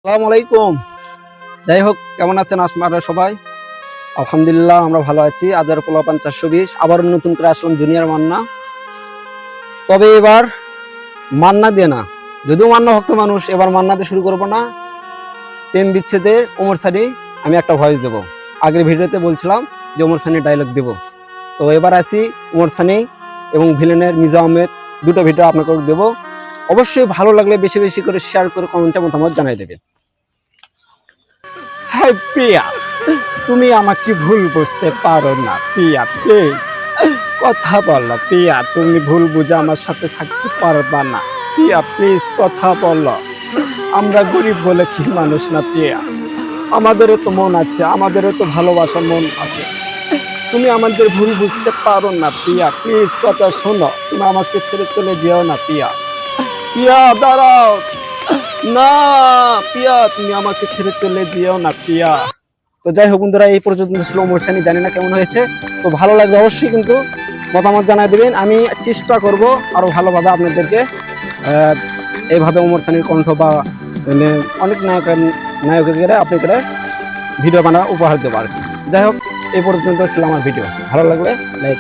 আসসালামু আলাইকুম। যাই হোক, কেমন আছেন আপনারা সবাই? আলহামদুলিল্লাহ আমরা ভালো আছি। আজার পোলাপান 420 আবার নতুন করে আসলাম জুনিয়র মান্না। তবে এবার মান্না দিয়ে না, যদিও মান্না ভক্ত মানুষ, এবার মান্না দিয়ে শুরু করবো না। প্রেম বিচ্ছেদের ওমর সানি আমি একটা ভয়েস দেবো। আগের ভিডিওতে বলছিলাম যে ওমর সানি ডায়লগ দেব, তো এবার আছি ওমর সানি এবং ভিলেনের মিজা আহমেদ, দুটো ভিডিও আপনাকে দেবো। অবশ্যই ভালো লাগলে বেশি বেশি করে শেয়ার করে কমেন্টে মতামত জানাই দেবেন। হ্যাঁ প্রিয়া, তুমি আমাকে ভুল বুঝতে পারো না প্রিয়া, প্লিজ কথা বলো প্রিয়া। তুমি ভুল বুঝে আমার সাথে থাকতে পারবা না প্রিয়া, প্লিজ কথা বলো। আমরা গরিব বলে কি মানুষ না প্রিয়া, আমাদেরও তো মন আছে, আমাদেরও তো ভালোবাসার মন আছে। তুমি আমাদের ভুল বুঝতে পারো না প্রিয়া, প্লিজ কথা শোনো। তুমি আমাকে ছেড়ে চলে যেও না প্রিয়া। প্রিয়া দাঁড়াও না প্রিয়া, তুমি আমাকে ছেড়ে চলে যেও না প্রিয়া। তো যাই হোক বন্ধুরা, এই পর্যন্ত ছিল ওমর সানি। জানি না কেমন হয়েছে, তো ভালো লাগবে অবশ্যই কিন্তু মতামত জানাই দেবেন। আমি চেষ্টা করব আরো ভালোভাবে আপনাদেরকে এইভাবে ওমর সানির কণ্ঠ বা মানে অনেক নায়কের আপনাদের ভিডিও বানা উপহার দেবো আর কি। যাই হোক, এই পর্যন্ত ছিল আমার ভিডিও। ভালো লাগলে লাইক